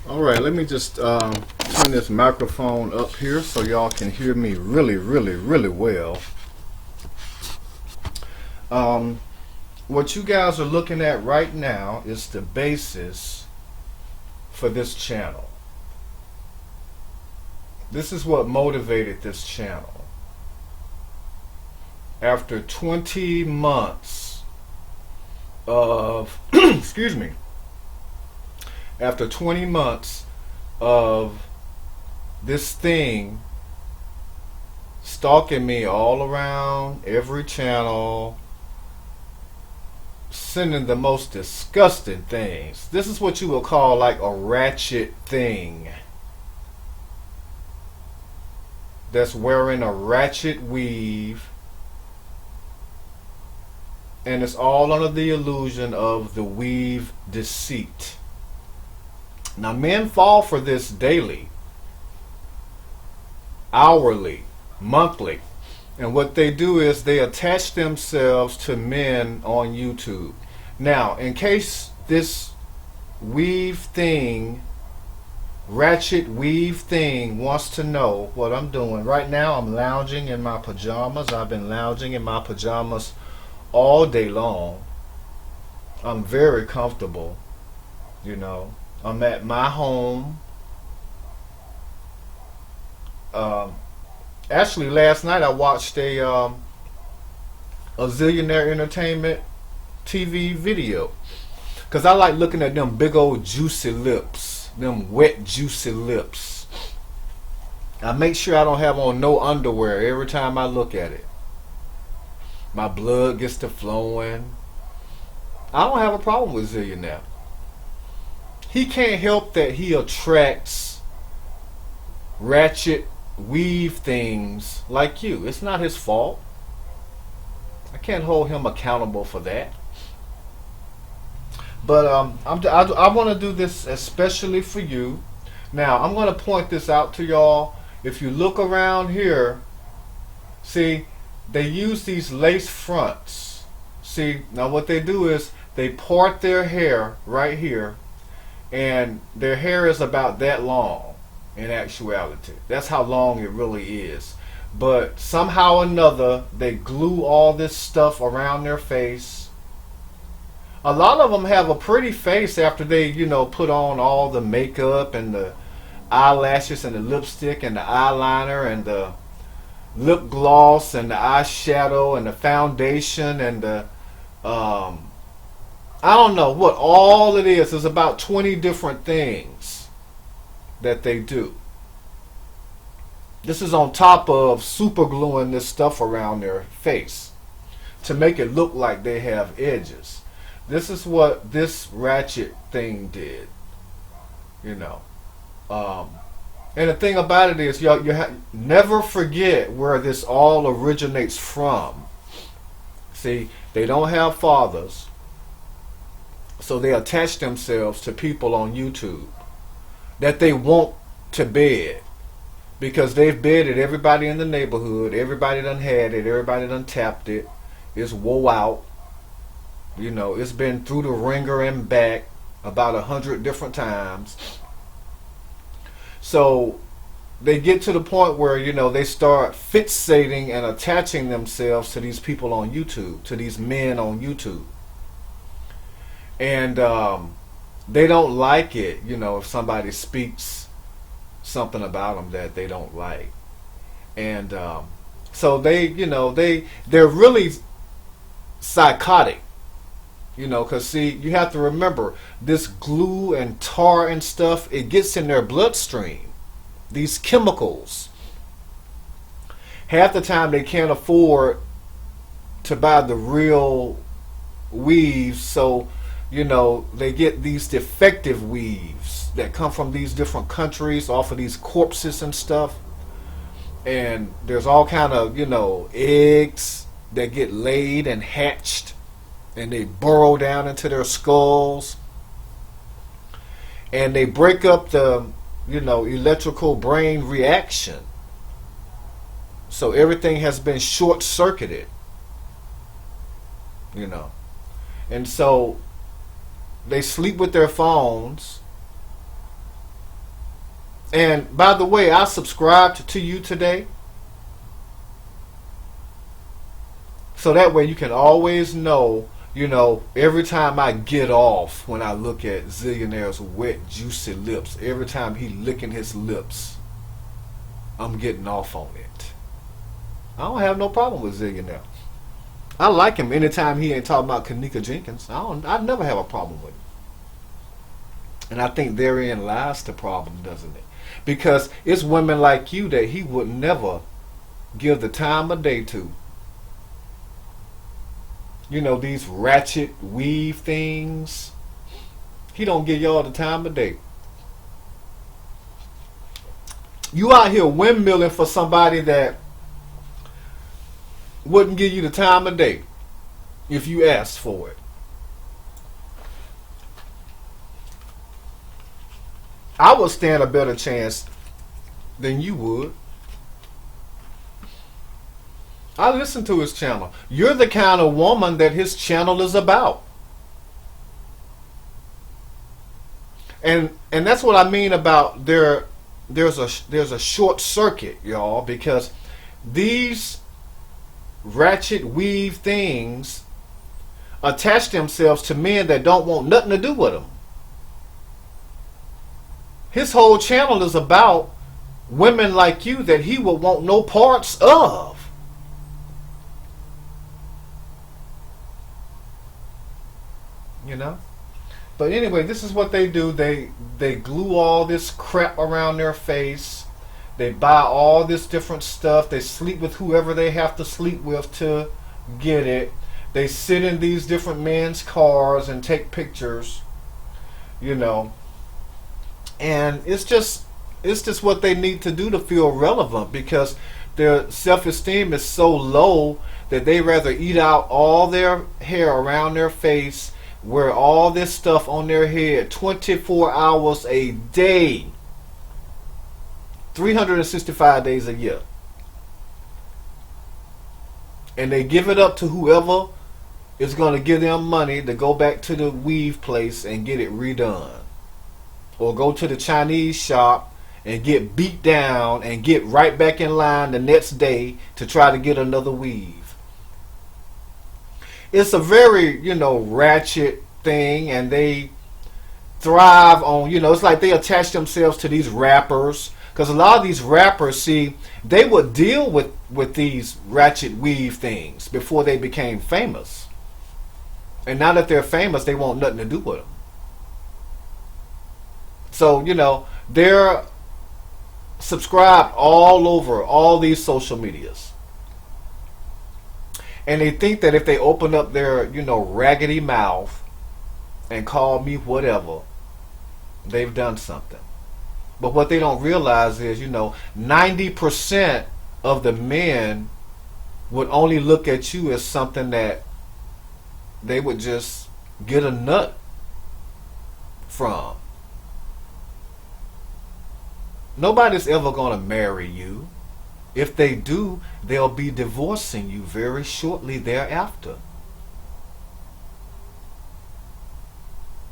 Alright, let me just turn this microphone up here so y'all can hear me really well. What you guys are looking at right now is the basis for this channel. This is what motivated this channel. After 20 months of excuse me, after 20 months of this thing stalking me all around every channel, sending the most disgusting things. This is what you will call like a ratchet thing. That's wearing a ratchet weave, and it's all under the illusion of the weave deceit. Now, men fall for this daily, hourly, monthly. And what they do is they attach themselves to men on YouTube. Now, in case this weave thing, ratchet weave thing, wants to know what I'm doing, right now I'm lounging in my pajamas. I've been lounging in my pajamas all day long. I'm very comfortable, you know. I'm at my home. Actually, last night I watched a Zillionaire Entertainment TV video, because I like looking at them big old juicy lips, them wet juicy lips. I make sure I don't have on no underwear every time I look at it. My blood gets to flowing. I don't have a problem with Zillionaire. He can't help that he attracts ratchet weave things like you. It's not his fault. I can't hold him accountable for that. But I want to do this especially for you. Now, I'm going to point this out to y'all. If you look around here, see, they use these lace fronts. See, now what they do is they part their hair right here, and their hair is about that long in actuality. That's how long it really is. But somehow or another, they glue all this stuff around their face. A lot of them have a pretty face after they, you know, put on all the makeup and the eyelashes and the lipstick and the eyeliner and the lip gloss and the eyeshadow and the foundation and the I don't know what all it is. There's about 20 different things that they do. This is on top of super gluing this stuff around their face to make it look like they have edges. This is what this ratchet thing did, you know. And the thing about it is, y'all, never forget where this all originates from. See, they don't have fathers, so they attach themselves to people on YouTube that they want to bed, because they've bedded everybody in the neighborhood. Everybody done had it. Everybody done tapped it. It's wore out. You know, it's been through the ringer and back about 100 different times. So they get to the point where, you know, they start fixating and attaching themselves to these people on YouTube, to these men on YouTube. And they don't like it, you know, if somebody speaks something about them that they don't like. And so they, you know, they're really psychotic, you know, because see, you have to remember, this glue and tar and stuff, it gets in their bloodstream. These chemicals. Half the time they can't afford to buy the real weaves, so you know, they get these defective weaves that come from these different countries off of these corpses and stuff. And there's all kind of, you know, eggs that get laid and hatched, and they burrow down into their skulls, and they break up the, you know, electrical brain reaction. So everything has been short-circuited, you know. And so they sleep with their phones, And by the way, I subscribed to you today, so that way you can always know, every time I get off when I look at Zillionaire's wet, juicy lips, every time he licking his lips, I'm getting off on it. I don't have no problem with Zillionaire. I like him anytime he ain't talking about Kanika Jenkins. I never have a problem with him. And I think therein lies the problem, doesn't it? Because it's women like you that he would never give the time of day to. These ratchet weave things. He don't give y'all the time of day. You out here windmilling for somebody that wouldn't give you the time of day if you asked for it. I would stand a better chance than you would. I listen to his channel. You're the kind of woman that his channel is about. And that's what I mean about there's a short circuit, y'all, because these ratchet weave things attach themselves to men that don't want nothing to do with them. His whole channel is about women like you that he will want no parts of. But anyway, this is what they do. They glue all this crap around their face. They buy all this different stuff. They sleep with whoever they have to sleep with to get it. They sit in these different men's cars and take pictures. And it's just what they need to do to feel relevant, because their self-esteem is so low that they rather eat out all their hair around their face, wear all this stuff on their head 24 hours a day, 365 days a year. And they give it up to whoever is going to give them money to go back to the weave place and get it redone. Or go to the Chinese shop and get beat down and get right back in line the next day to try to get another weave. It's a very, ratchet thing, and they thrive on, it's like they attach themselves to these rappers. Because a lot of these rappers, see, they would deal with these ratchet weave things before they became famous. And now that they're famous, they want nothing to do with them. So, they're subscribed all over all these social medias. And they think that if they open up their, raggedy mouth and call me whatever, they've done something. But what they don't realize is, 90% of the men would only look at you as something that they would just get a nut from. Nobody's ever going to marry you. If they do, they'll be divorcing you very shortly thereafter.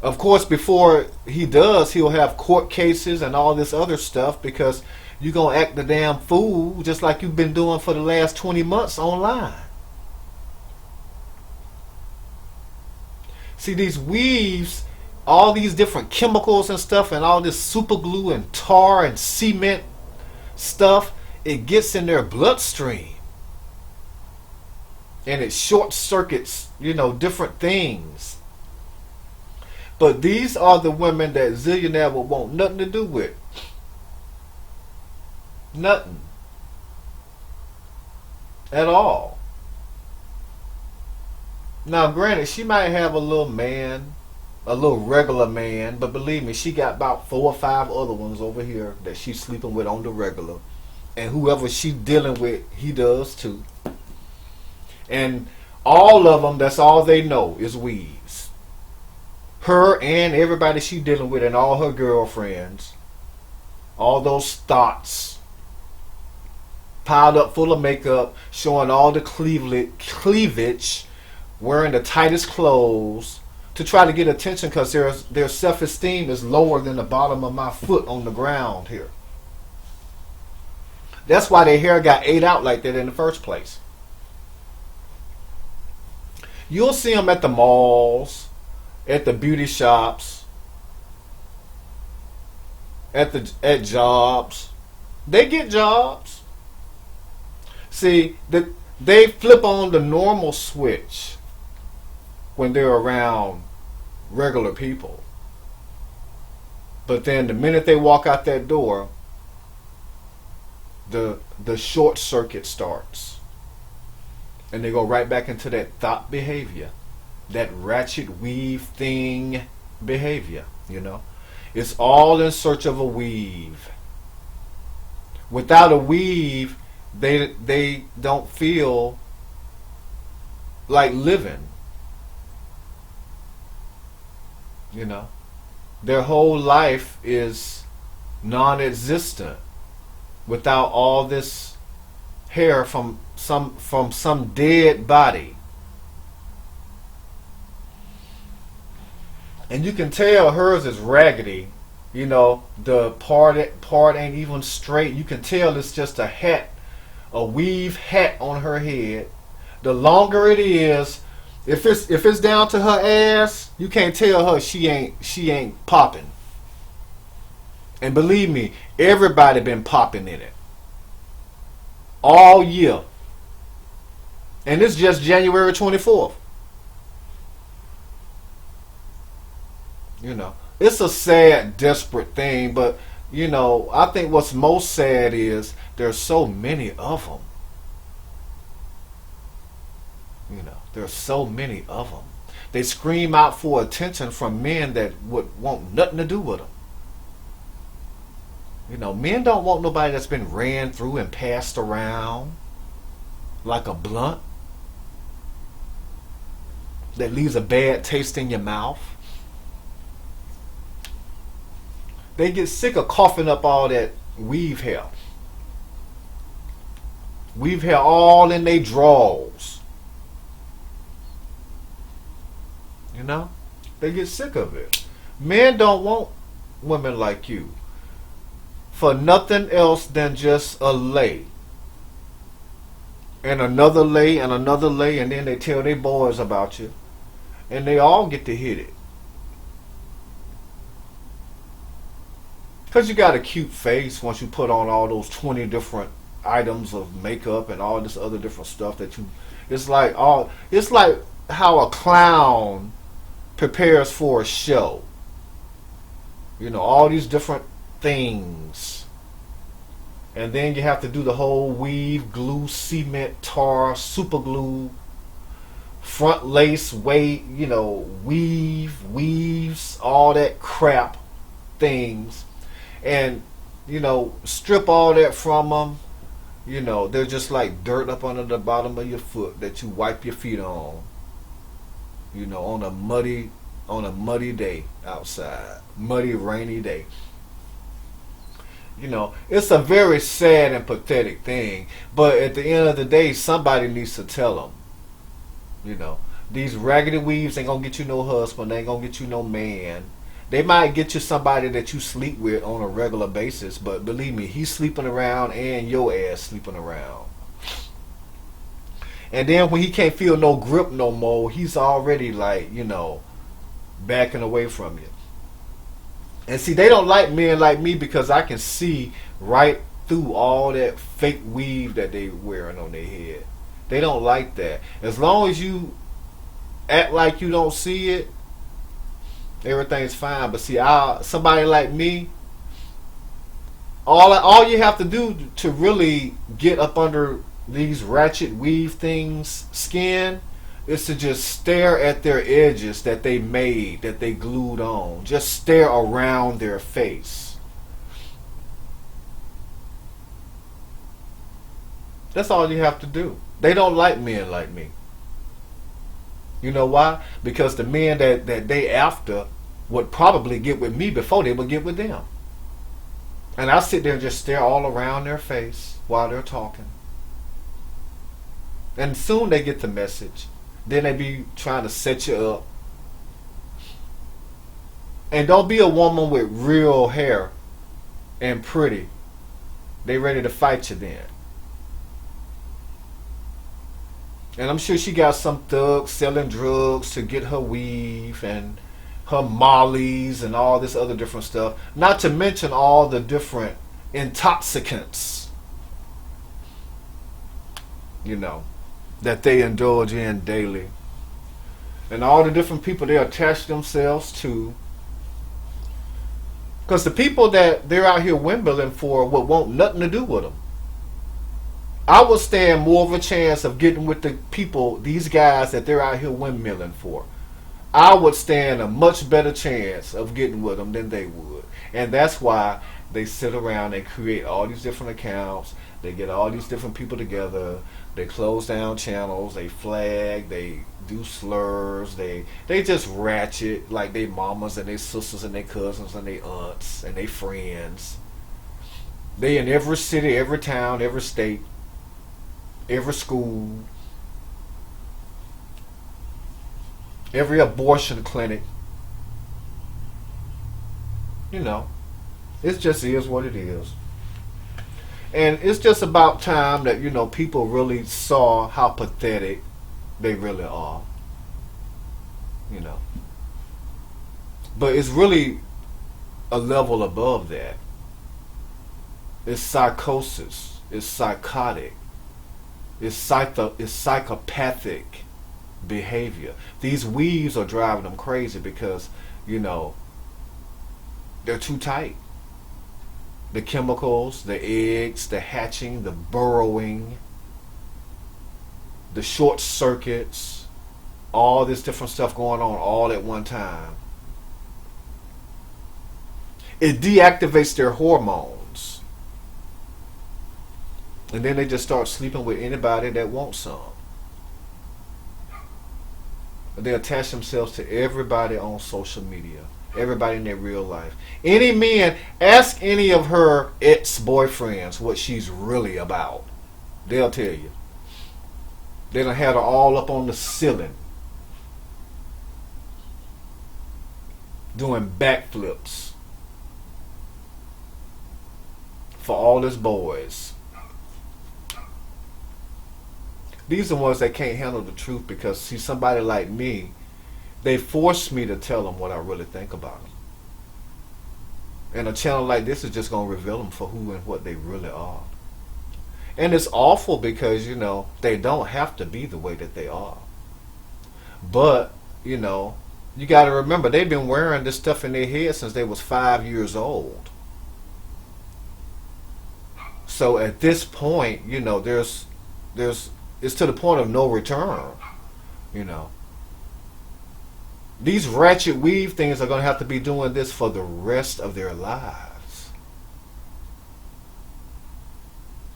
Of course, before he does, he'll have court cases and all this other stuff, because you're going to act the damn fool just like you've been doing for the last 20 months online. See, these weaves, all these different chemicals and stuff, and all this super glue and tar and cement stuff, it gets in their bloodstream. And it short circuits, different things. But these are the women that Zillionaire would want nothing to do with. Nothing. At all. Now, granted, she might have a little man, a little regular man, but believe me, she got about 4 or 5 other ones over here that she's sleeping with on the regular. And whoever she's dealing with, he does too. And all of them, that's all they know is weaves. Her and everybody she's dealing with, and all her girlfriends, all those thoughts piled up full of makeup, showing all the cleavage, wearing the tightest clothes to try to get attention, because their self-esteem is lower than the bottom of my foot on the ground here. That's why their hair got ate out like that in the first place. You'll see them at the malls, at the beauty shops, at jobs. They get jobs. See, they flip on the normal switch when they're around regular people. But then the minute they walk out that door, the short circuit starts. And they go right back into that thought behavior. That ratchet weave thing behavior, you know. It's all in search of a weave. Without a weave, they don't feel like living. You know. Their whole life is non-existent without all this hair from some dead body. And you can tell hers is raggedy. You know, the part ain't even straight. You can tell it's just a hat, a weave hat on her head. The longer it is, if it's down to her ass, you can't tell her she ain't popping. And believe me, everybody been popping in it all year. And it's just January 24th. You know, it's a sad, desperate thing, but you know, I think what's most sad is there's so many of them. You know, there's so many of them. They scream out for attention from men that would want nothing to do with them. You know, men don't want nobody that's been ran through and passed around like a blunt that leaves a bad taste in your mouth. They get sick of coughing up all that weave hair. Weave hair all in their drawers. You know? They get sick of it. Men don't want women like you for nothing else than just a lay. And another lay and another lay, and then they tell their boys about you. And they all get to hit it. Because you got a cute face once you put on all those 20 different items of makeup and all this other different stuff that you... It's like how a clown prepares for a show. You know, all these different things. And then you have to do the whole weave, glue, cement, tar, super glue, front lace, weight, you know, weaves, all that crap things. And, you know, strip all that from them. You know, they're just like dirt up under the bottom of your foot that you wipe your feet on. You know, on a muddy day outside. Muddy, rainy day. You know, it's a very sad and pathetic thing. But at the end of the day, somebody needs to tell them. You know, these raggedy weaves ain't gonna get you no husband. They ain't gonna get you no man. They might get you somebody that you sleep with on a regular basis, but believe me, he's sleeping around and your ass sleeping around. And then when he can't feel no grip no more, he's already like, you know, backing away from you. And see, they don't like men like me because I can see right through all that fake weave that they wearing on their head. They don't like that. As long as you act like you don't see it, everything's fine. But see, somebody like me, all you have to do to really get up under these ratchet weave things skin is to just stare at their edges that they made, that they glued on. Just stare around their face. That's all you have to do. They don't like men like me. You know why? Because the men that they after would probably get with me before they would get with them. And I sit there and just stare all around their face while they're talking. And soon they get the message. Then they be trying to set you up. And don't be a woman with real hair and pretty They ready to fight you then. And I'm sure she got some thugs selling drugs to get her weave and her mollies and all this other different stuff. Not to mention all the different intoxicants, you know, that they indulge in daily. And all the different people they attach themselves to. Because the people that they're out here windmilling for would want nothing to do with them. I would stand more of a chance of getting with the people, these guys that they're out here windmilling for. I would stand a much better chance of getting with them than they would. And that's why they sit around and create all these different accounts. They get all these different people together. They close down channels. They flag. They do slurs. They just ratchet like they mamas and they sisters and they cousins and they aunts and they friends. They in every city, every town, every state, every school, every abortion clinic. You know, it just is what it is. And it's just about time that, you know, people really saw how pathetic they really are. You know. But it's really a level above that. It's psychosis. It's psychotic. It's psychopathic behavior. These weaves are driving them crazy because, you know, they're too tight. The chemicals, the eggs, the hatching, the burrowing, the short circuits, all this different stuff going on all at one time. It deactivates their hormones. And then they just start sleeping with anybody that wants some. They attach themselves to everybody on social media. Everybody in their real life. Any men, ask any of her ex-boyfriends what she's really about. They'll tell you. They done had her all up on the ceiling. Doing backflips. For all his boys. These are the ones that can't handle the truth because, see, somebody like me, they force me to tell them what I really think about them. And a channel like this is just going to reveal them for who and what they really are. And it's awful because, you know, they don't have to be the way that they are. But, you know, you got to remember, they've been wearing this stuff in their head since they was 5 years old. So at this point, you know, it's to the point of no return, you know. These ratchet weave things are going to have to be doing this for the rest of their lives.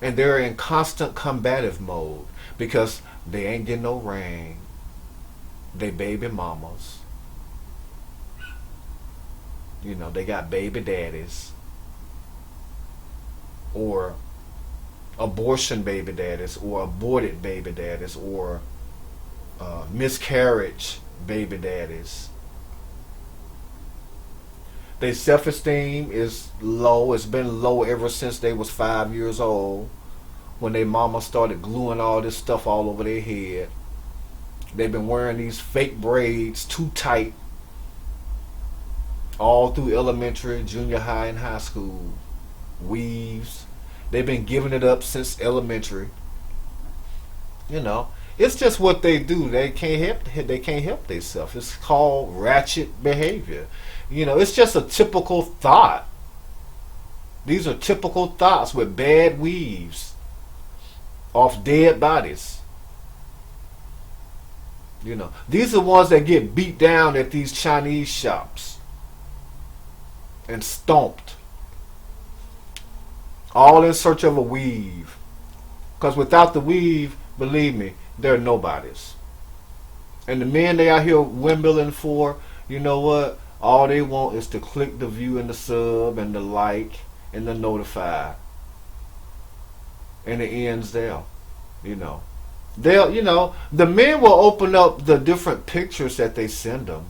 And they're in constant combative mode because they ain't getting no rain. They baby mamas. You know, they got baby daddies. Or abortion baby daddies. Or aborted baby daddies. Or miscarriage baby daddies. Their self-esteem is low. It's been low ever since they was 5 years old, when their mama started gluing all this stuff all over their head. They've been wearing these fake braids too tight all through elementary, junior high, and high school. Weaves. They've been giving it up since elementary. You know, it's just what they do. They can't help themselves. It's called ratchet behavior. You know, it's just a typical thought. These are typical thoughts with bad weaves off dead bodies. You know, these are the ones that get beat down at these Chinese shops and stomped, all in search of a weave. Because without the weave, believe me, they're nobodies. And the men they out here windmilling for, you know what? All they want is to click the view and the sub and the like and the notify. And it ends there. You know. They'll, you know, the men will open up the different pictures that they send them.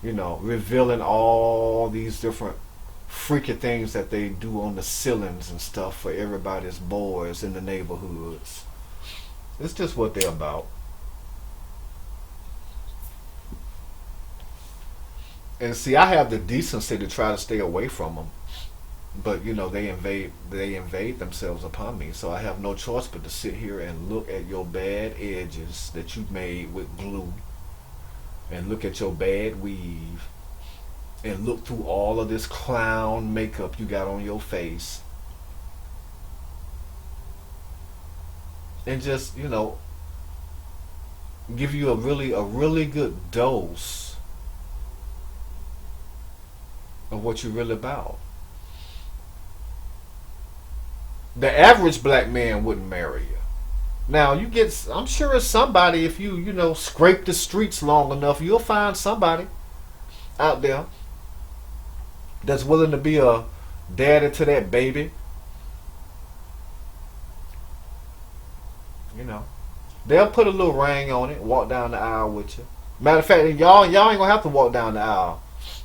You know, revealing all these different freaky things that they do on the ceilings and stuff for everybody's boys in the neighborhoods. It's just what they're about. And see, I have the decency to try to stay away from them, but they invade themselves upon me. So I have no choice but to sit here and look at your bad edges that you made with glue, and look at your bad weave, and look through all of this clown makeup you got on your face, and just give you a really good dose of what you're really about. The average black man wouldn't marry you. Now I'm sure it's somebody, if you scrape the streets long enough, you'll find somebody out there that's willing to be a daddy to that baby. They'll put a little ring on it, walk down the aisle with you. Matter of fact, y'all ain't gonna have to walk down the aisle.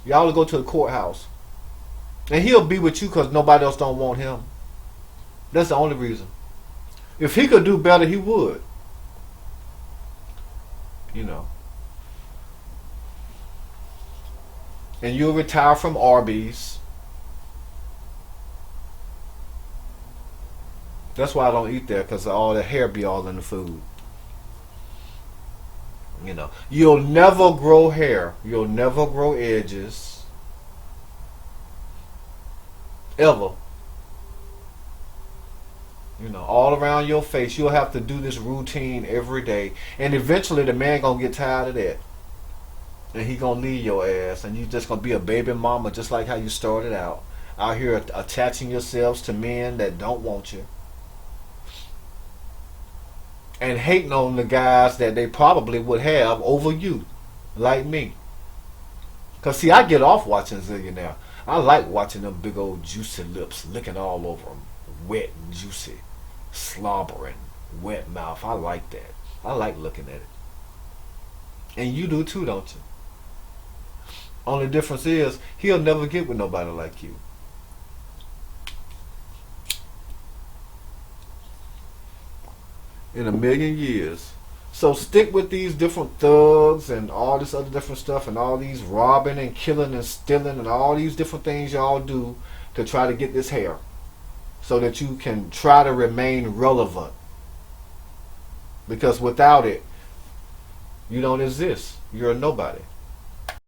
Y'all will go to the courthouse, and he'll be with you because nobody else don't want him. That's the only reason. If he could do better, he would. And you'll retire from Arby's. That's why I don't eat there, because all the hair be all in the food. You'll never grow hair. You'll never grow edges. Ever. All around your face. You'll have to do this routine every day. And eventually the man gonna get tired of that. And he gonna leave your ass. And you just gonna be a baby mama just like how you started out here attaching yourselves to men that don't want you. And hating on the guys that they probably would have over you. Like me. Because see, I get off watching Zillionaire. I like watching them big old juicy lips licking all over them. Wet and juicy. Slobbering. Wet mouth. I like that. I like looking at it. And you do too, don't you? Only difference is, he'll never get with nobody like you. In a million years. So stick with these different thugs and all this other different stuff, and all these robbing and killing and stealing and all these different things y'all do to try to get this hair, so that you can try to remain relevant. Because without it, you don't exist. You're a nobody.